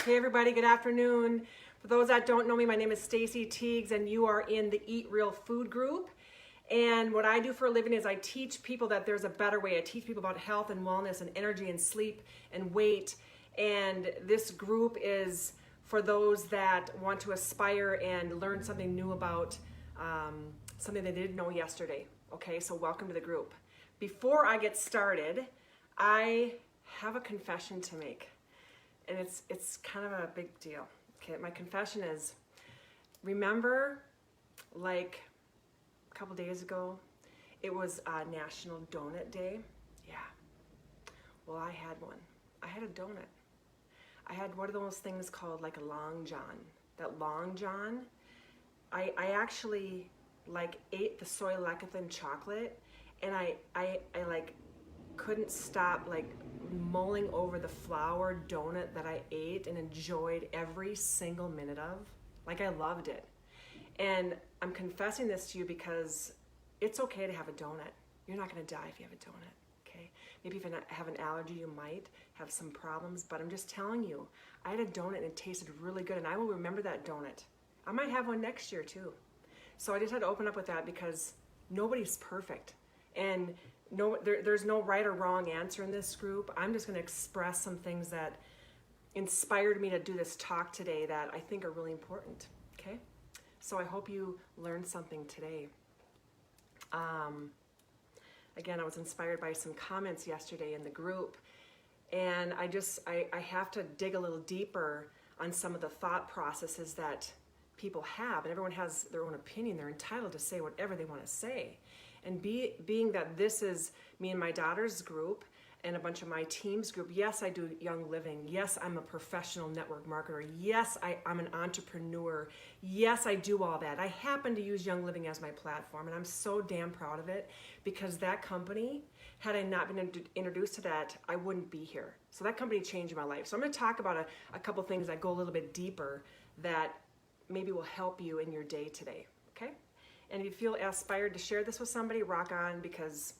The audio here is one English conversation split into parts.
Hey everybody, good afternoon. For those that don't know me, my name is Stacy Teagues and you are in the Eat Real Food group. And what I do for a living is I teach people that there's a better way. I teach people about health and wellness and energy and sleep and weight. And this group is for those that want to aspire and learn something new about something they didn't know yesterday. Okay, so welcome to the group. Before I get started, I have a confession to make. And it's kind of a big deal. Okay, my confession is, remember like a couple days ago, it was National Donut Day? Yeah. Well, I had one. I had a donut. I had one of those things called like a Long John. That Long John, I actually like ate the soy lecithin chocolate, and I like couldn't stop like mulling over the flour donut that I ate and enjoyed every single minute of. Like, I loved it. And I'm confessing this to you because it's okay to have a donut. You're not going to die if you have a donut, okay? Maybe if you have an allergy, you might have some problems, but I'm just telling you, I had a donut and it tasted really good, and I will remember that donut. I might have one next year too. So I just had to open up with that because nobody's perfect. And there's no right or wrong answer in this group. I'm just going to express some things that inspired me to do this talk today that I think are really important, okay? So I hope you learned something today. Again, I was inspired by some comments yesterday in the group, and I have to dig a little deeper on some of the thought processes that people have, and everyone has their own opinion. They're entitled to say whatever they want to say. And being that this is me and my daughter's group and a bunch of my team's group, yes, I do Young Living. Yes, I'm a professional network marketer. Yes, I'm an entrepreneur. Yes, I do all that. I happen to use Young Living as my platform, and I'm so damn proud of it because that company, had I not been introduced to that, I wouldn't be here. So that company changed my life. So I'm going to talk about a couple things that go a little bit deeper that maybe will help you in your day today, okay? And if you feel inspired to share this with somebody, rock on, because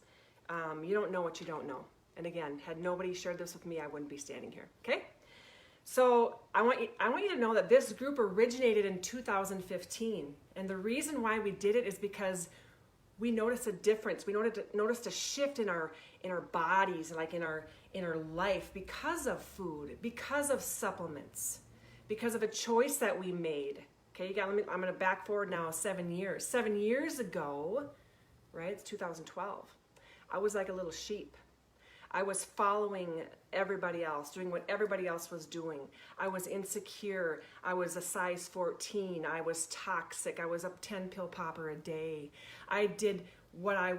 you don't know what you don't know. And again, had nobody shared this with me, I wouldn't be standing here, okay? So I want you to know that this group originated in 2015. And the reason why we did it is because we noticed a difference. We noticed a shift in our bodies, like in our life, because of food, because of supplements, because of a choice that we made. Okay, I'm going to back forward now 7 years. 7 years ago, right, it's 2012, I was like a little sheep. I was following everybody else, doing what everybody else was doing. I was insecure. I was a size 14. I was toxic. I was a 10 pill popper a day. I did what I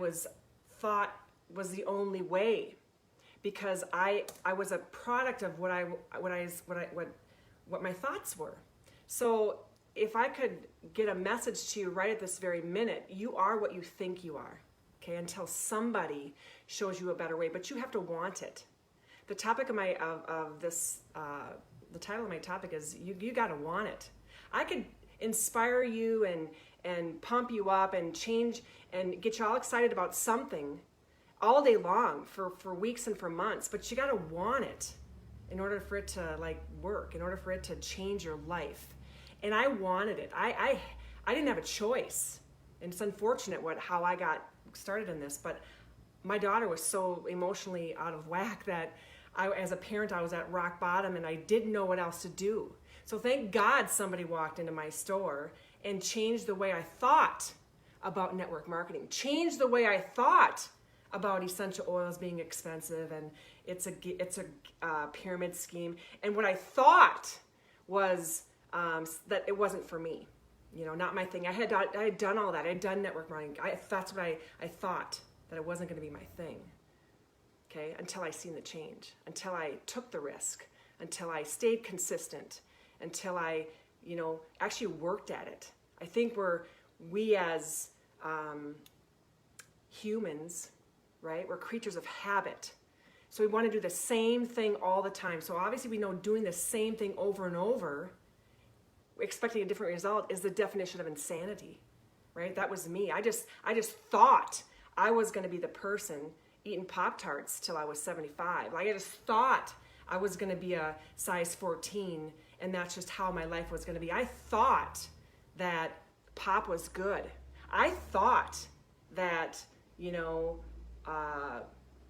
thought was the only way because I was a product of what my thoughts were. So if I could get a message to you right at this very minute, you are what you think you are, okay, until somebody shows you a better way, but you have to want it. The topic of the title of my topic is you got to want it. I could inspire you and pump you up and change and get you all excited about something all day long for weeks and for months, but you got to want it in order for it to like work, in order for it to change your life. And I wanted it. I didn't have a choice. And it's unfortunate how I got started in this, but my daughter was so emotionally out of whack that as a parent, I was at rock bottom and I didn't know what else to do. So thank God somebody walked into my store and changed the way I thought about network marketing, changed the way I thought about essential oils being expensive and it's a pyramid scheme. And what I thought was that it wasn't for me, not my thing. I had done all that. I had done network marketing. That's what I thought, that it wasn't going to be my thing, okay, until I seen the change, until I took the risk, until I stayed consistent, until I, actually worked at it. I think we as humans, right, we're creatures of habit. So we want to do the same thing all the time. So obviously we know doing the same thing over and over, expecting a different result, is the definition of insanity, right? That was me. I just thought I was going to be the person eating Pop-Tarts till I was 75. Like, I just thought I was going to be a size 14, and that's just how my life was going to be. I thought that pop was good. I thought that,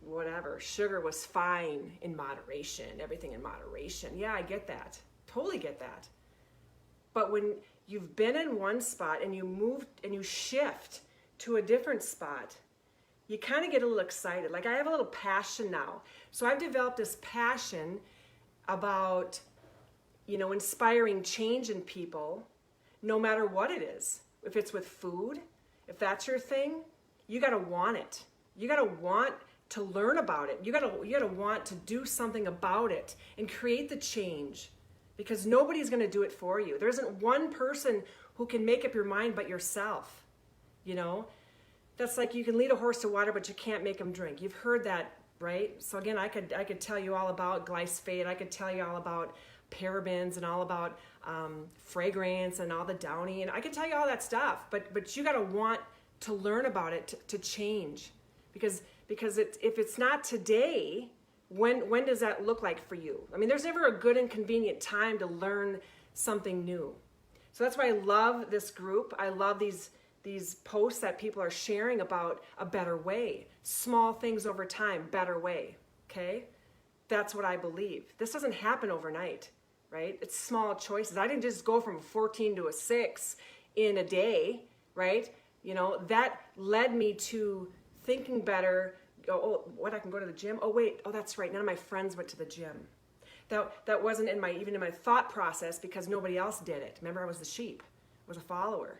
whatever, sugar was fine in moderation, everything in moderation. Yeah, I get that. Totally get that. But when you've been in one spot and you move and you shift to a different spot, you kind of get a little excited. Like I have a little passion now. So I've developed this passion about, inspiring change in people, no matter what it is. If it's with food, if that's your thing, you got to want it. You got to want to learn about it. You got to want to do something about it and create the change, because nobody's going to do it for you. There isn't one person who can make up your mind but yourself. That's like you can lead a horse to water, but you can't make him drink. You've heard that, right? So again, I could tell you all about glyphosate. I could tell you all about parabens and all about fragrance and all the downy, and I could tell you all that stuff. But you got to want to learn about it to change, because if it's not today, when does that look like for you? I mean, there's never a good and convenient time to learn something new. So that's why I love this group. I love these posts that people are sharing about a better way, small things over time, better way, okay? That's what I believe. This doesn't happen overnight, right? It's small choices. I didn't just go from a 14 to a 6 in a day, right? That led me to thinking better. I can go to the gym? That's right. None of my friends went to the gym. That wasn't even in my thought process, because nobody else did it. Remember, I was the sheep. I was a follower.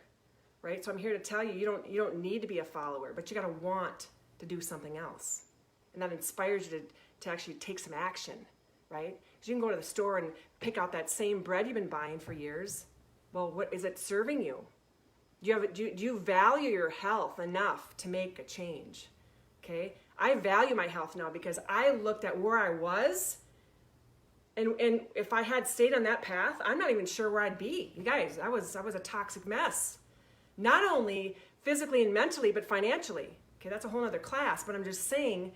Right? So I'm here to tell you, you don't need to be a follower, but you got to want to do something else. And that inspires you to actually take some action, right? Because you can go to the store and pick out that same bread you've been buying for years. Well, what is it serving you? Do you value your health enough to make a change? Okay? I value my health now because I looked at where I was, and if I had stayed on that path, I'm not even sure where I'd be. You guys, I was a toxic mess. Not only physically and mentally, but financially. Okay, that's a whole other class, but I'm just saying,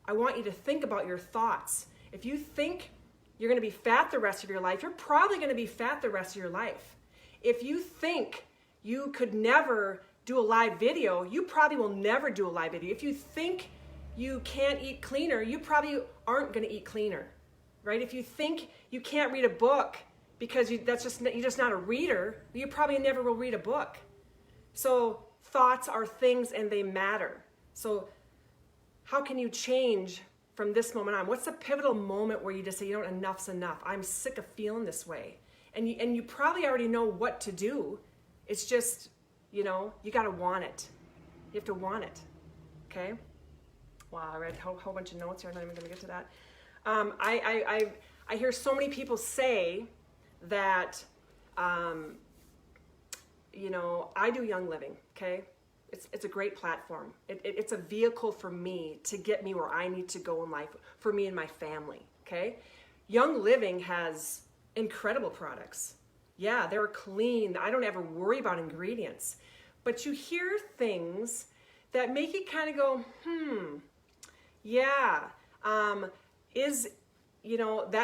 I want you to think about your thoughts. If you think you're going to be fat the rest of your life, you're probably going to be fat the rest of your life. If you think you could never do a live video, you probably will never do a live video. If you think you can't eat cleaner, you probably aren't going to eat cleaner, right? If you think you can't read a book because you're just not a reader, you probably never will read a book. So thoughts are things and they matter. So how can you change from this moment on? What's the pivotal moment where you just say, enough's enough. I'm sick of feeling this way. And you probably already know what to do. It's just, you got to want it. You have to want it. Okay? Wow, I read a whole bunch of notes here. I'm not even going to get to that. I hear so many people say that, I do Young Living, okay? It's a great platform. It's a vehicle for me to get me where I need to go in life, for me and my family, okay? Young Living has incredible products. Yeah, they're clean. I don't ever worry about ingredients. But you hear things that make you kind of go, yeah,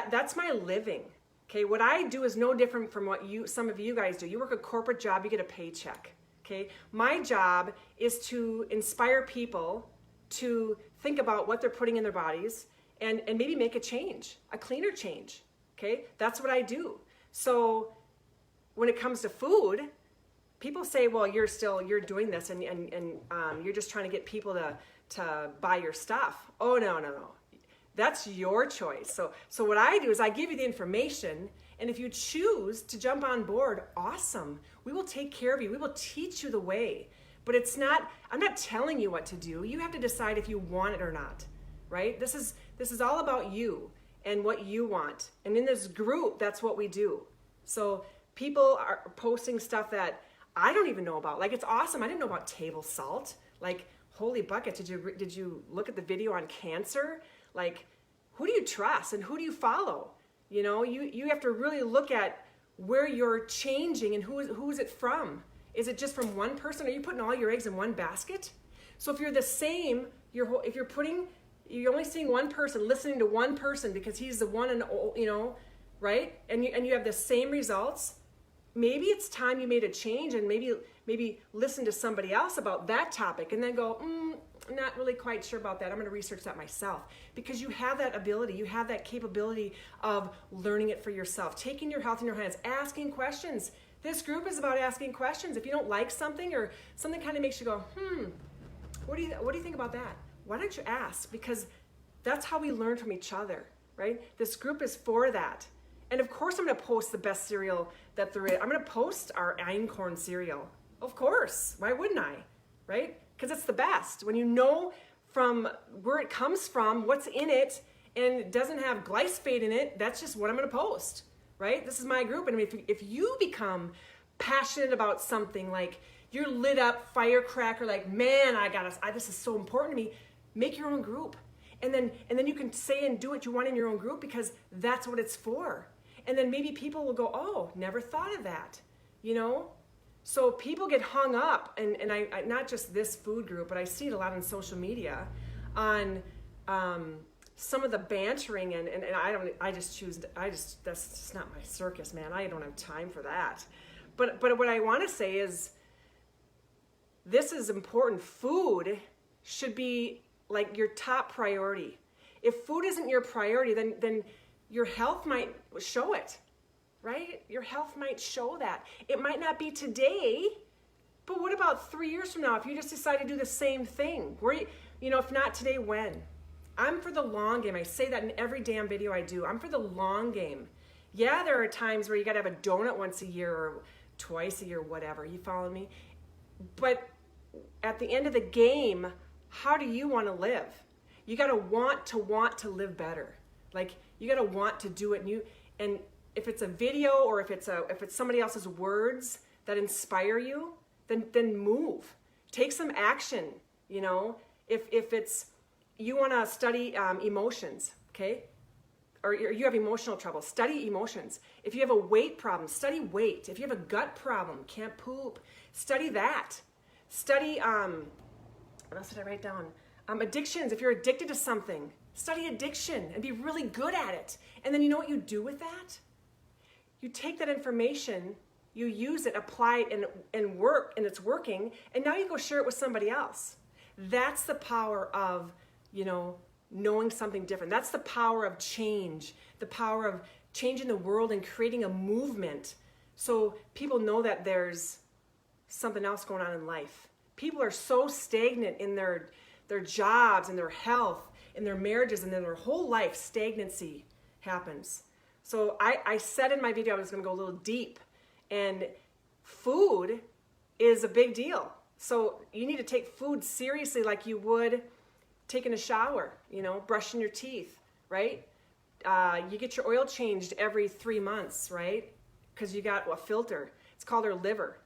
that's my living. Okay, what I do is no different from what some of you guys do. You work a corporate job, you get a paycheck. Okay, my job is to inspire people to think about what they're putting in their bodies and maybe make a change, a cleaner change. Okay, that's what I do. So when it comes to food, people say, well, you're doing this and you're just trying to get people to buy your stuff. Oh, no. That's your choice. So what I do is I give you the information, and if you choose to jump on board, awesome. We will take care of you. We will teach you the way. But I'm not telling you what to do. You have to decide if you want it or not, right? This is all about you and what you want. And in this group, that's what we do. So people are posting stuff that I don't even know about. Like, it's awesome. I didn't know about table salt. Like, holy bucket, did you look at the video on cancer? Like, who do you trust and who do you follow? You have to really look at where you're changing and who is it from? Is it just from one person? Are you putting all your eggs in one basket? So if you're the same, if you're putting you're only seeing one person, listening to one person because he's the one and, right? And you have the same results. Maybe it's time you made a change and maybe listen to somebody else about that topic and then go, I'm not really quite sure about that. I'm going to research that myself, because you have that ability. You have that capability of learning it for yourself, taking your health in your hands, asking questions. This group is about asking questions. If you don't like something or something kind of makes you go, what do you think about that? Why don't you ask? Because that's how we learn from each other, right? This group is for that. And of course I'm going to post the best cereal that there is. I'm going to post our einkorn cereal. Of course. Why wouldn't I? Right? Because it's the best. When you know from where it comes from, what's in it, and it doesn't have glyphosate in it, that's just what I'm going to post. Right? This is my group. And if you become passionate about something, like you're lit up firecracker, like, man, this is so important to me, make your own group. And then you can say and do what you want in your own group, because that's what it's for. And then maybe people will go, oh, never thought of that, So people get hung up, and I not just this food group, but I see it a lot on social media, on some of the bantering, and that's just not my circus, man. I don't have time for that. But what I want to say is, this is important. Food should be like your top priority. If food isn't your priority, then your health might show it, right? Your health might show that. It might not be today, but what about 3 years from now if you just decide to do the same thing? If not today, when? I'm for the long game. I say that in every damn video I do. I'm for the long game. Yeah, there are times where you got to have a donut once a year or twice a year, whatever. You follow me? But at the end of the game, how do you want to live? You got to want to live better. Like, you got to want to do it. And if it's a video or if it's somebody else's words that inspire you, then move. Take some action. If it's, you want to study emotions, okay? Or you have emotional trouble, study emotions. If you have a weight problem, study weight. If you have a gut problem, can't poop, study that. Study, what else did I write down? Addictions. If you're addicted to something, study addiction and be really good at it. And then you know what you do with that? You take that information, you use it, apply it, and work, and it's working, and now you go share it with somebody else. That's the power of, knowing something different. That's the power of change, the power of changing the world and creating a movement so people know that there's something else going on in life. People are so stagnant in their jobs and their health, in their marriages, and in their whole life, stagnancy happens. So I said in my video I was going to go a little deep, and food is a big deal. So you need to take food seriously like you would taking a shower, brushing your teeth, right? You get your oil changed every 3 months, right? Because you got a filter. It's called our liver.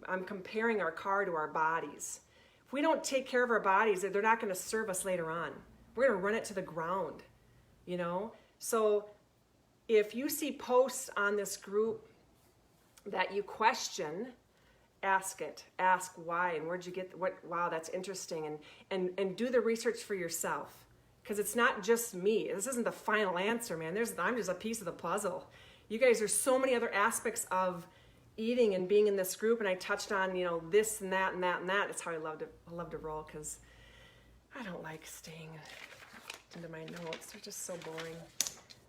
I'm comparing our car to our bodies. If we don't take care of our bodies, they're not going to serve us later on. We're going to run it to the ground, So if you see posts on this group that you question, ask it. Ask why and where'd you get what? Wow, that's interesting. And do the research for yourself, because it's not just me. This isn't the final answer, man. I'm just a piece of the puzzle. You guys, there's so many other aspects of eating and being in this group, and I touched on this and that and that and that. That's how I love to roll, because I don't like staying into my notes. They're just so boring.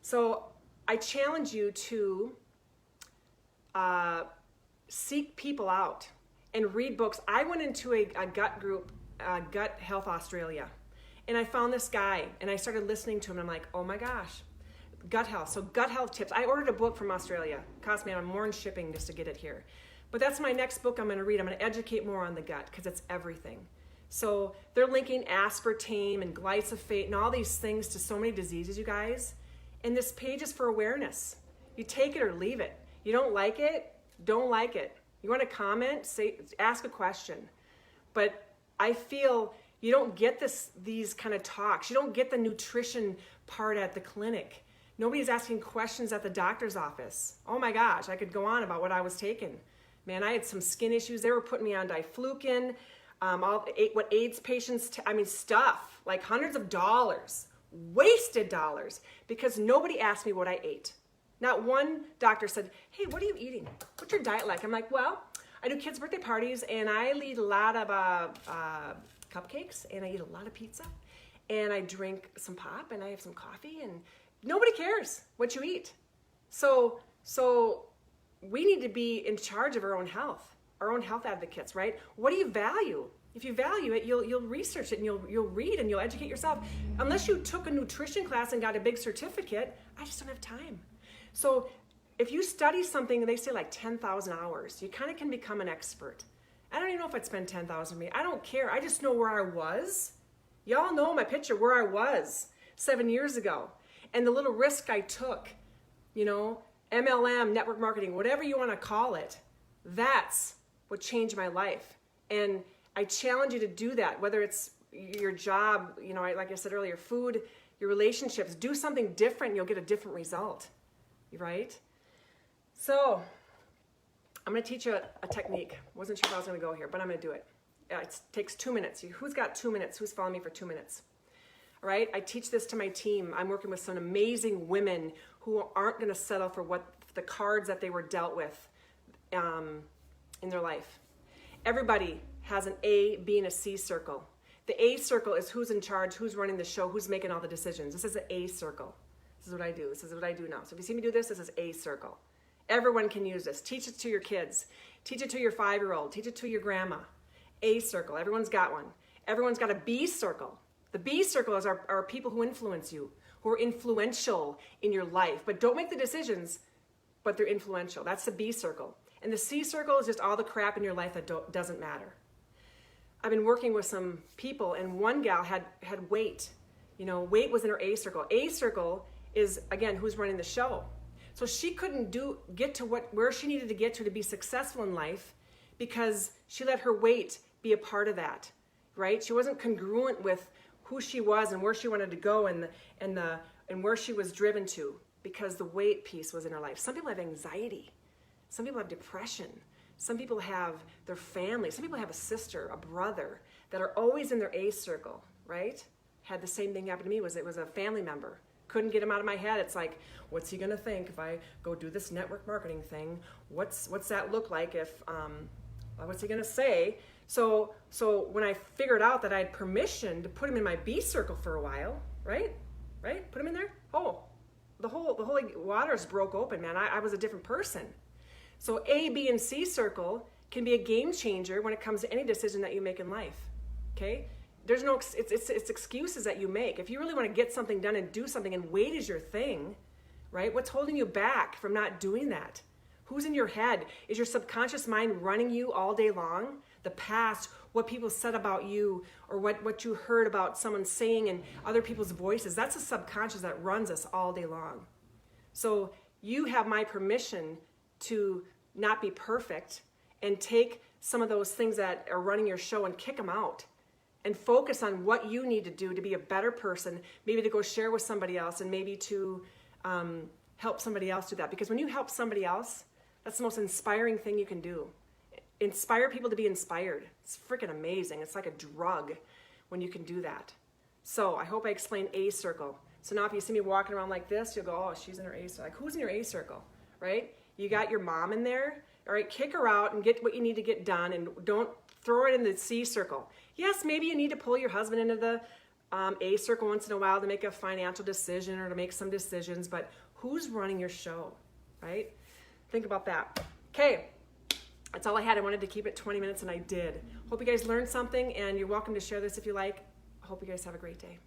So I challenge you to seek people out and read books. I went into a gut group, Gut Health Australia, and I found this guy, and I started listening to him, and I'm like, oh my gosh, gut health. So gut health tips. I ordered a book from Australia. It cost me more in shipping just to get it here. But that's my next book I'm going to read. I'm going to educate more on the gut, because it's everything. So they're linking aspartame and glyphosate and all these things to so many diseases, you guys. And this page is for awareness. You take it or leave it. You don't like it, don't like it. You want to comment, ask a question. But I feel you don't get these kind of talks. You don't get the nutrition part at the clinic. Nobody's asking questions at the doctor's office. Oh my gosh, I could go on about what I was taking. Man, I had some skin issues. They were putting me on diflucan, what AIDS patients, stuff, like hundreds of dollars. wasted dollars because nobody asked me what I ate. Not one doctor said, hey, what are you eating? What's your diet like? I'm like, well, I do kids' birthday parties and I eat a lot of cupcakes and I eat a lot of pizza and I drink some pop and I have some coffee and nobody cares what you eat. So we need to be in charge of our own health advocates, right? What do you value? If you value it, you'll research it and you'll read and you'll educate yourself. Unless you took a nutrition class and got a big certificate, I just don't have time. So if you study something, they say like 10,000 hours, you kind of can become an expert. I don't even know if I'd spend 10,000 I don't care. I just know where I was. Y'all know my picture where I was 7 years ago and the little risk I took, MLM, network marketing, whatever you want to call it. That's what changed my life. And I challenge you to do that, whether it's your job, like I said earlier, food, your relationships, do something different, you'll get a different result, right? So I'm going to teach you a technique. Wasn't sure if I was going to go here, but I'm going to do it. It takes 2 minutes. Who's got 2 minutes? Who's following me for 2 minutes? All right, I teach this to my team. I'm working with some amazing women who aren't going to settle for what the cards that they were dealt with in their life. Everybody has an A, B, and a C circle. The A circle is who's in charge, who's running the show, who's making all the decisions. This is an A circle. This is what I do. This is what I do now. So if you see me do this, this is A circle. Everyone can use this. Teach it to your kids. Teach it to your 5-year-old. Teach it to your grandma. A circle. Everyone's got one. Everyone's got a B circle. The B circle is are people who influence you, who are influential in your life, but don't make the decisions, but they're influential. That's the B circle. And the C circle is just all the crap in your life that doesn't matter. I've been working with some people, and one gal had weight. Weight was in her A circle. A circle is, again, who's running the show. So she couldn't get to where she needed to get to be successful in life because she let her weight be a part of that, right? She wasn't congruent with who she was and where she wanted to go and where she was driven to because the weight piece was in her life. Some people have anxiety. Some people have depression. Some people have their family. Some people have a sister, a brother that are always in their A circle, right? Had the same thing happen to me. It was a family member. Couldn't get him out of my head. It's like, what's he gonna think if I go do this network marketing thing? What's that look like if what's he gonna say? So when I figured out that I had permission to put him in my B circle for a while, right? Put him in there. Oh, the whole waters broke open, man. I was a different person. So A, B, and C circle can be a game changer when it comes to any decision that you make in life. Okay? There's no, it's excuses that you make. If you really want to get something done and do something and weight is your thing, right? What's holding you back from not doing that? Who's in your head? Is your subconscious mind running you all day long? The past, what people said about you, or what you heard about someone saying and other people's voices, that's the subconscious that runs us all day long. So you have my permission to not be perfect and take some of those things that are running your show and kick them out and focus on what you need to do to be a better person, maybe to go share with somebody else and maybe to help somebody else do that. Because when you help somebody else, that's the most inspiring thing you can do. Inspire people to be inspired. It's freaking amazing. It's like a drug when you can do that. So I hope I explained A circle. So now if you see me walking around like this, you'll go, oh, she's in her A circle. Like, who's in your A circle, right? You got your mom in there. All right, kick her out and get what you need to get done and don't throw it in the C circle. Yes, maybe you need to pull your husband into the A circle once in a while to make a financial decision or to make some decisions, but who's running your show, right? Think about that. Okay, that's all I had. I wanted to keep it 20 minutes and I did. Hope you guys learned something and you're welcome to share this if you like. Hope you guys have a great day.